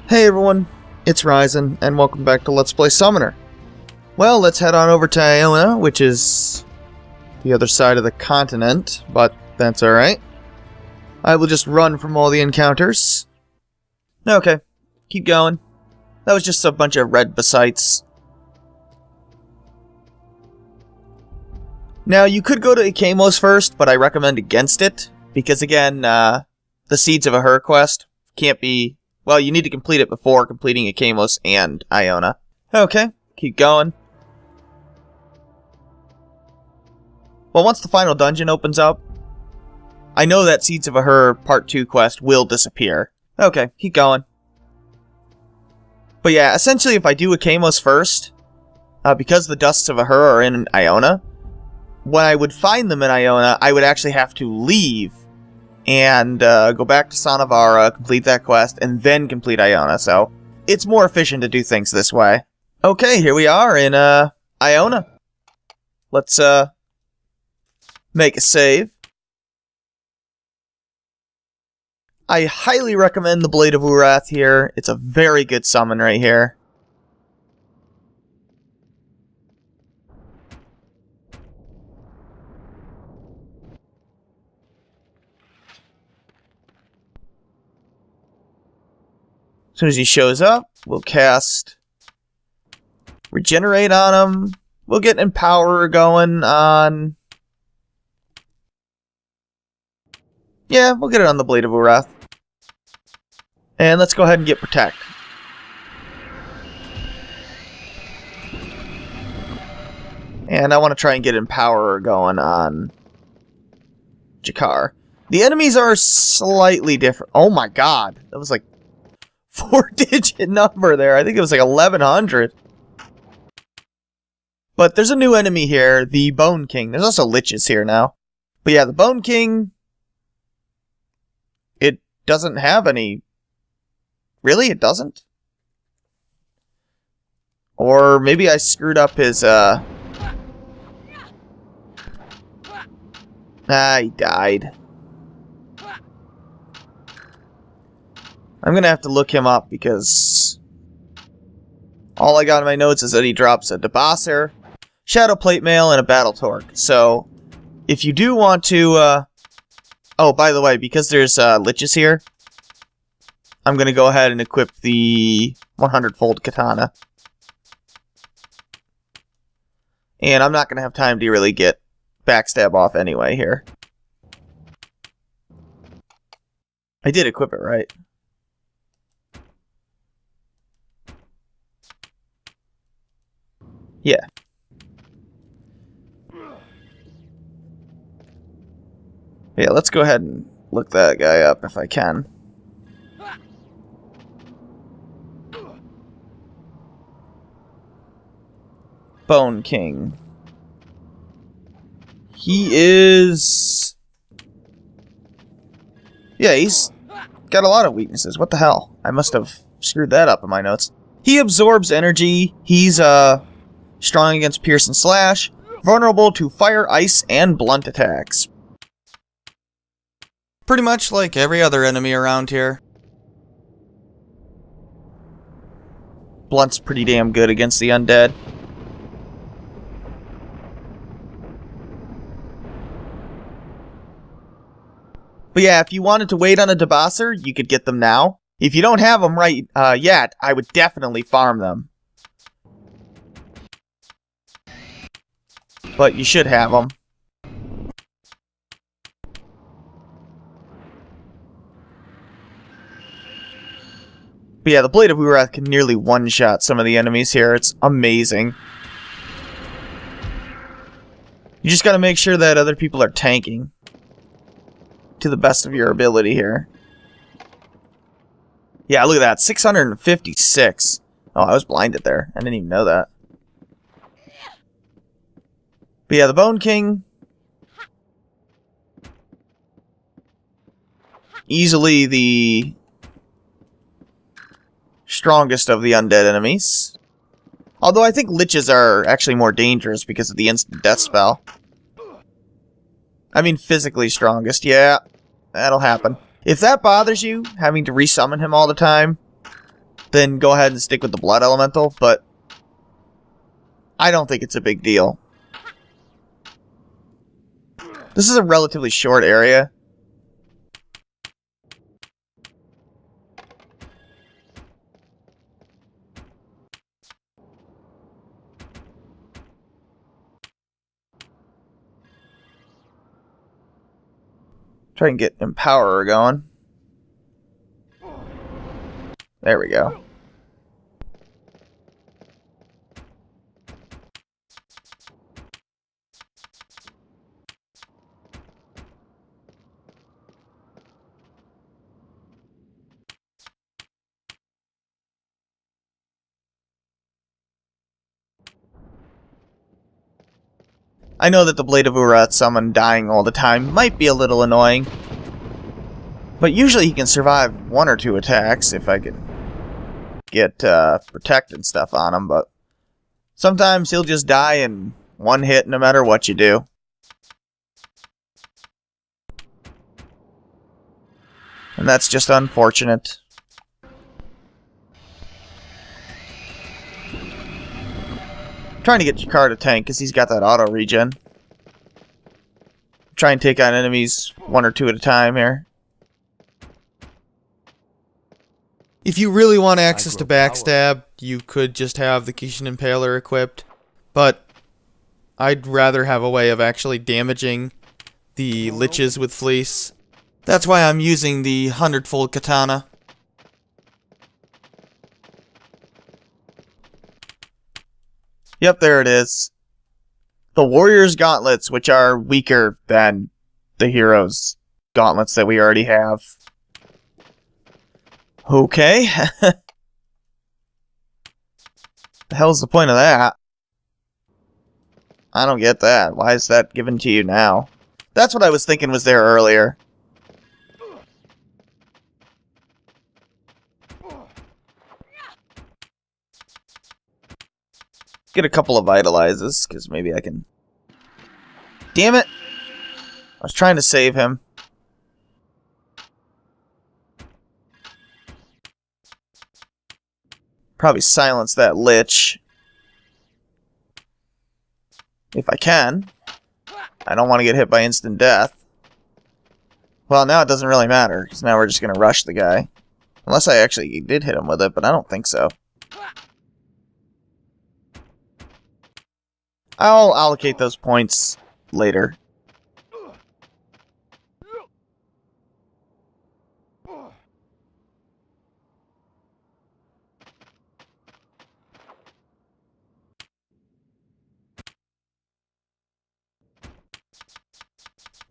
Hey everyone, it's Ryzen, and welcome back to Let's Play Summoner. Well, let's head on over to Iona, which is the other side of the continent, but that's alright. I will just run from all the encounters. Okay, keep going. That was just a bunch of red basites. Now, you could go to Ikamos first, but I recommend against it, because again, the Seeds of Ahur quest can't be... Well, you need to complete it before completing Ikamos and Iona. Okay, keep going. Well, once the final dungeon opens up, I know that Seeds of Ahur Part 2 quest will disappear. Okay, keep going. But yeah, essentially if I do Ikamos first, because the Dusts of Ahur are in Iona, when I would find them in Iona, I would actually have to leave and go back to Sanavara, complete that quest, and then complete Iona, so it's more efficient to do things this way. Okay, here we are in Iona. Let's make a save. I highly recommend the Blade of Urath here. It's a very good summon right here. As soon as he shows up, we'll cast Regenerate on him. We'll get Empower going on... Yeah, we'll get it on the Blade of Urath. And let's go ahead and get Protect. And I want to try and get Empower going on Jakar. The enemies are slightly different. Oh my god, that was like 4-digit number there. I think it was like 1100. But there's a new enemy here, the Bone King. There's also Liches here now. But yeah, the Bone King... It doesn't have any... Really? It doesn't? Or maybe I screwed up his, Ah, he died. I'm gonna have to look him up because all I got in my notes is that he drops a Debasser, Shadow Plate Mail, and a Battle Torque. So, if you do want to, oh, by the way, because there's Liches here, I'm gonna go ahead and equip the 100-fold Katana. And I'm not gonna have time to really get Backstab off anyway here. I did equip it, right? Yeah. Yeah, let's go ahead and look that guy up if I can. Bone King. He is... Yeah, he's got a lot of weaknesses. What the hell? I must have screwed that up in my notes. He absorbs energy. He's, strong against Pierce and Slash. Vulnerable to fire, ice, and blunt attacks. Pretty much like every other enemy around here. Blunt's pretty damn good against the undead. But yeah, if you wanted to wait on a Debasser, you could get them now. If you don't have them right yet, I would definitely farm them. But you should have them. But yeah, the Blade of Urath can nearly one-shot some of the enemies here. It's amazing. You just gotta make sure that other people are tanking to the best of your ability here. Yeah, look at that. 656. Oh, I was blinded there. I didn't even know that. But yeah, the Bone King... Easily the strongest of the undead enemies. Although I think Liches are actually more dangerous because of the instant death spell. I mean, physically strongest, yeah. That'll happen. If that bothers you, having to resummon him all the time, then go ahead and stick with the Blood Elemental, but I don't think it's a big deal. This is a relatively short area. Try and get Empowerer going. There we go. I know that the Blade of Urath summon dying all the time might be a little annoying, but usually he can survive 1 or 2 attacks if I can get Protect and stuff on him, but sometimes he'll just die in 1 hit no matter what you do. And that's just unfortunate. Trying to get Jakar to tank because he's got that auto regen. Try and take on enemies 1 or 2 at a time here. If you really want access to backstab, you could just have the Kishin Impaler equipped, but I'd rather have a way of actually damaging the liches with Flece. That's why I'm using the 100-fold Katana. Yep, there it is. The Warrior's Gauntlets, which are weaker than the Hero's Gauntlets that we already have. Okay. The hell's the point of that? I don't get that. Why is that given to you now? That's what I was thinking was there earlier. Get a couple of Vitalizes, because maybe I can... Damn it! I was trying to save him. Probably silence that Lich. If I can. I don't want to get hit by instant death. Well, now it doesn't really matter, because now we're just going to rush the guy. Unless I actually did hit him with it, but I don't think so. I'll allocate those points later.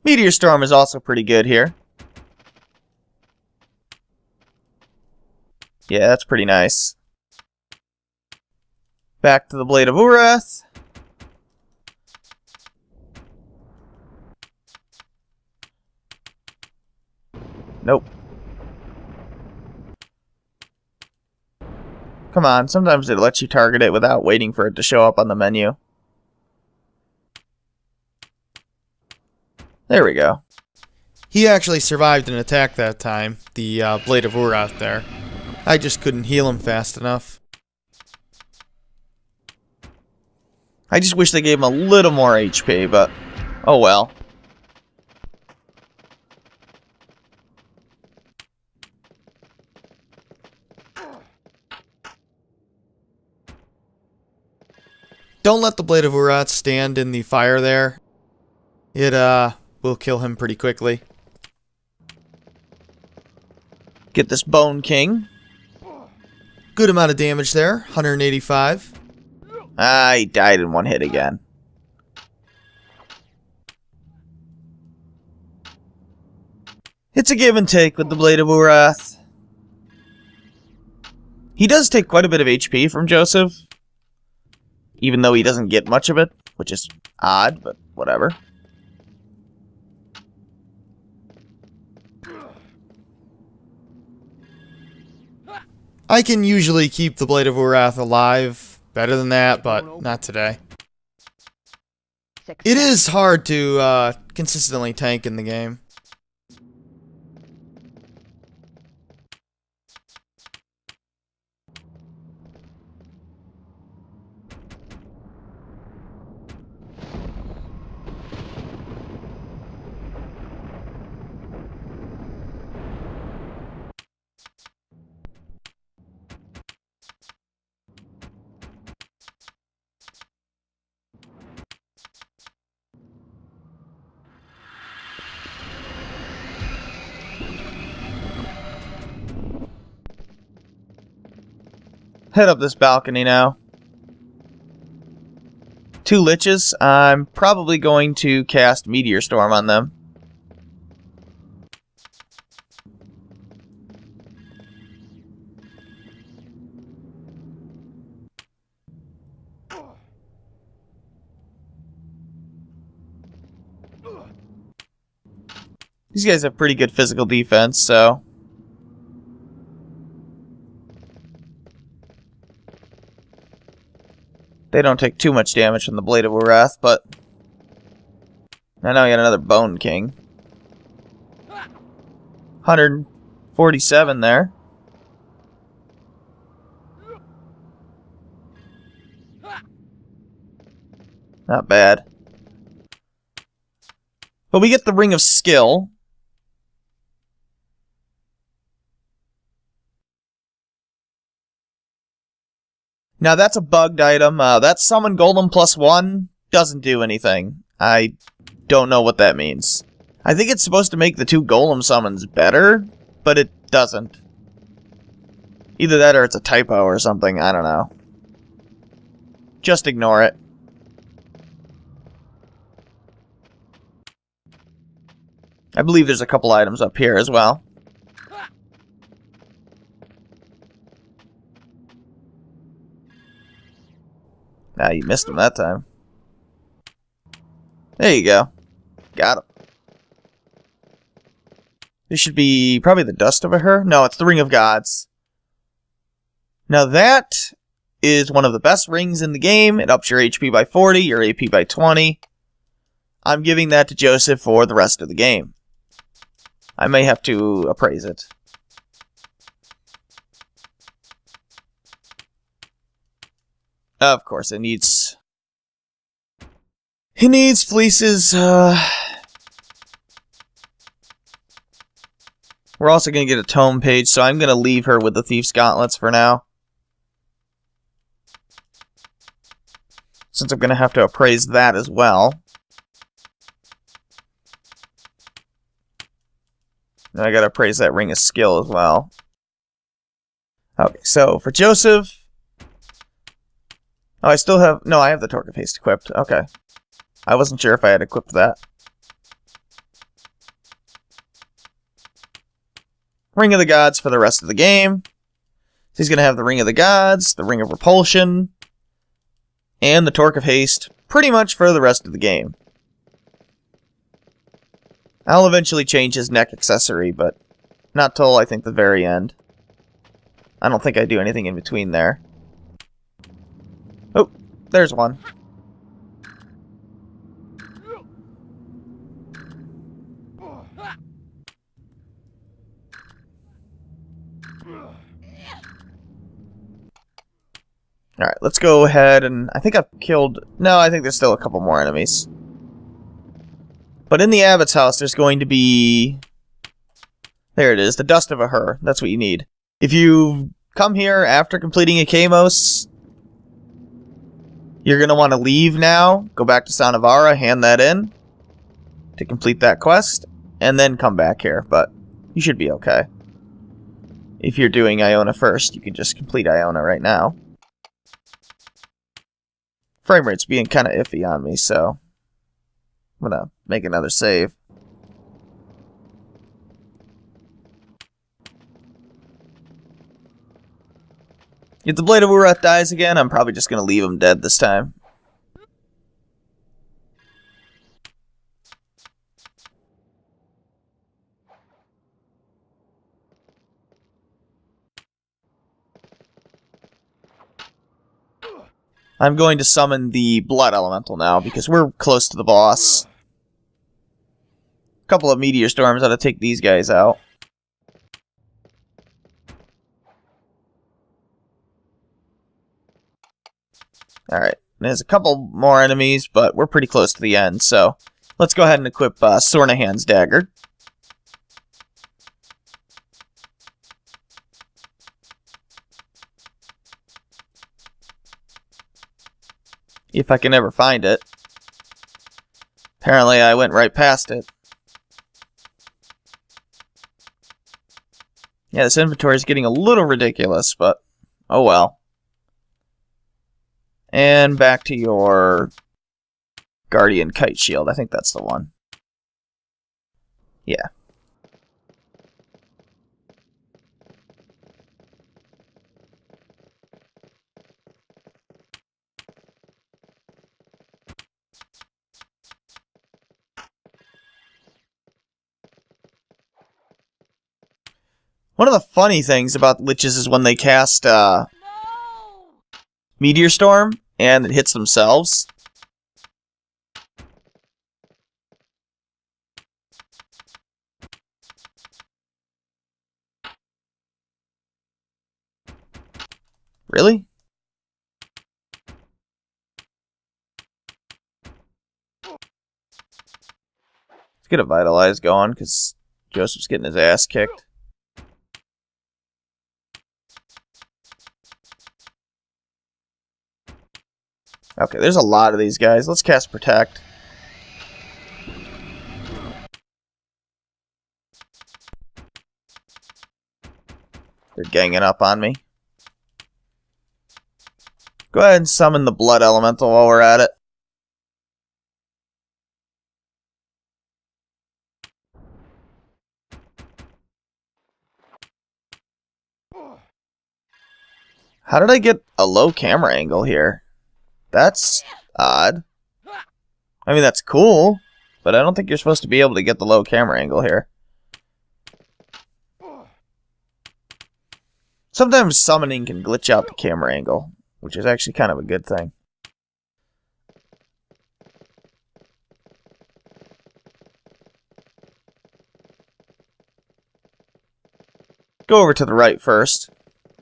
Meteor Storm is also pretty good here. Yeah, that's pretty nice. Back to the Blade of Urath. Nope. Come on, sometimes it lets you target it without waiting for it to show up on the menu. There we go. He actually survived an attack that time, the Blade of Urath there. I just couldn't heal him fast enough. I just wish they gave him a little more HP, but oh well. Don't let the Blade of Urath stand in the fire there. It will kill him pretty quickly. Get this Bone King. Good amount of damage there, 185. Ah, he died in 1 hit again. It's a give and take with the Blade of Urath. He does take quite a bit of HP from Joseph, even though he doesn't get much of it, which is odd, but whatever. I can usually keep the Blade of Urath alive better than that, but not today. It is hard to consistently tank in the game. head up this balcony now. 2 liches. I'm probably going to cast Meteor Storm on them. These guys have pretty good physical defense, so... they don't take too much damage from the Blade of Wrath, but... I know I got another Bone King. 147 there. Not bad. But we get the Ring of Skill. Now that's a bugged item. That Summon Golem +1 doesn't do anything. I don't know what that means. I think it's supposed to make the 2 Golem summons better, but it doesn't. Either that or it's a typo or something, I don't know. Just ignore it. I believe there's a couple items up here as well. Nah, you missed him that time. There you go. Got him. This should be probably the Dust of Her. No, it's the Ring of Gods. Now that is one of the best rings in the game. It ups your HP by 40, your AP by 20. I'm giving that to Joseph for the rest of the game. I may have to appraise it. Of course, it needs... he needs Fleece's, We're also going to get a tome page, so I'm going to leave her with the Thieves' Gauntlets for now. Since I'm going to have to appraise that as well. And I got to appraise that Ring of Skill as well. Okay, so for Joseph... oh, I still have... no, I have the Torque of Haste equipped. Okay. I wasn't sure if I had equipped that. Ring of the Gods for the rest of the game. So he's going to have the Ring of the Gods, the Ring of Repulsion, and the Torque of Haste pretty much for the rest of the game. I'll eventually change his neck accessory, but not till I think the very end. I don't think I do anything in between there. Oh, there's one. Alright, let's go ahead and... I think I've killed... no, I think there's still a couple more enemies. But in the Abbot's house, there's going to be... there it is, the Dust of Her. That's what you need. If you come here after completing a Kamos, you're going to want to leave now, go back to Sanavara, hand that in to complete that quest, and then come back here, but you should be okay. If you're doing Iona first, you can just complete Iona right now. Frame rate's being kind of iffy on me, so I'm going to make another save. If the Blade of Wrath dies again, I'm probably just going to leave him dead this time. I'm going to summon the Blood Elemental now, because we're close to the boss. A couple of Meteor Storms ought to take these guys out. Alright, there's a couple more enemies, but we're pretty close to the end, so let's go ahead and equip Sornehan's Dagger. If I can ever find it. Apparently I went right past it. Yeah, this inventory is getting a little ridiculous, but oh well. And back to your Guardian Kite Shield. I think that's the one. Yeah. One of the funny things about liches is when they cast Meteor Storm and it hits themselves. Really? Let's get a Vitalize going, because Joseph's getting his ass kicked. Okay, there's a lot of these guys. Let's cast Protect. They're ganging up on me. Go ahead and summon the Blood Elemental while we're at it. How did I get a low camera angle here? That's odd. I mean, that's cool, but I don't think you're supposed to be able to get the low camera angle here. Sometimes summoning can glitch out the camera angle, which is actually kind of a good thing. Go over to the right first.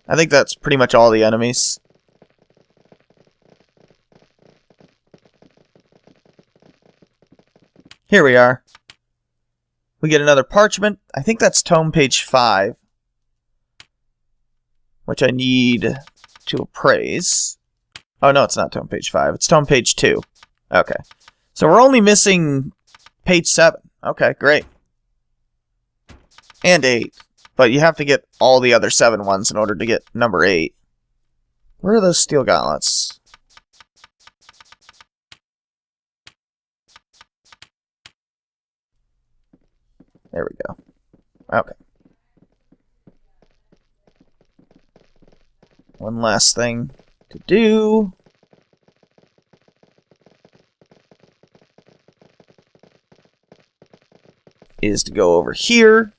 I think that's pretty much all the enemies. Here we are. We get another parchment. I think that's tome page 5. Which I need to appraise. Oh, no, it's not tome page 5. It's tome page 2. Okay. So we're only missing page 7. Okay, great. And 8. But you have to get all the other 7 ones in order to get number 8. Where are those steel gauntlets? There we go. Okay. One last thing to do. Is to go over here.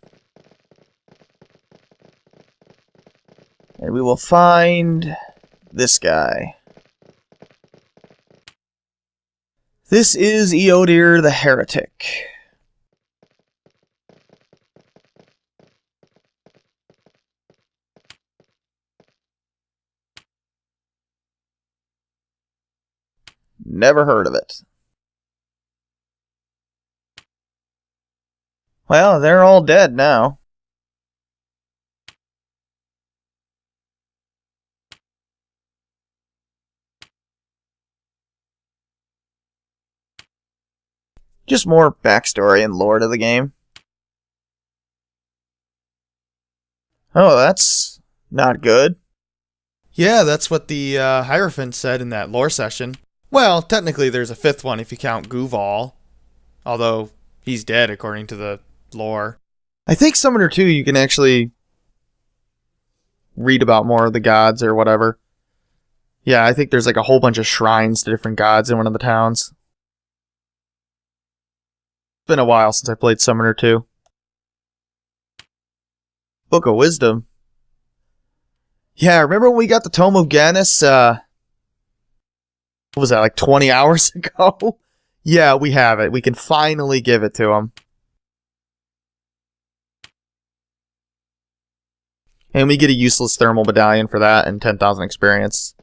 And we will find this guy. This is Eodir the Heretic. Never heard of it. Well, they're all dead now. Just more backstory and lore to the game. Oh, that's not good. Yeah, that's what the Hierophant said in that lore session. Well, technically there's a 5th one if you count Guval. Although, he's dead according to the lore. I think Summoner 2 you can actually read about more of the gods or whatever. Yeah, I think there's like a whole bunch of shrines to different gods in one of the towns. It's been a while since I played Summoner 2. Book of Wisdom. Yeah, remember when we got the Tome of Ganis, what was that, like 20 hours ago? Yeah, we have it. We can finally give it to him. And we get a useless thermal medallion for that and 10,000 experience.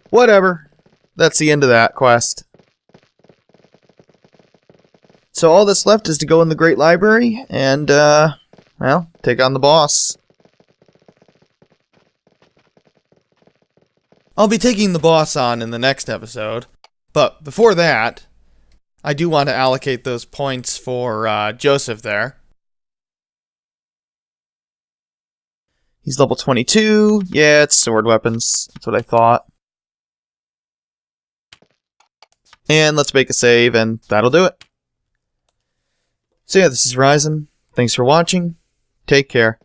Whatever. That's the end of that quest. So all that's left is to go in the Great Library and, well, take on the boss. I'll be taking the boss on in the next episode, but before that, I do want to allocate those points for Joseph there. He's level 22. Yeah, it's sword weapons. That's what I thought. And let's make a save, and that'll do it. So yeah, this is Ryzen. Thanks for watching. Take care.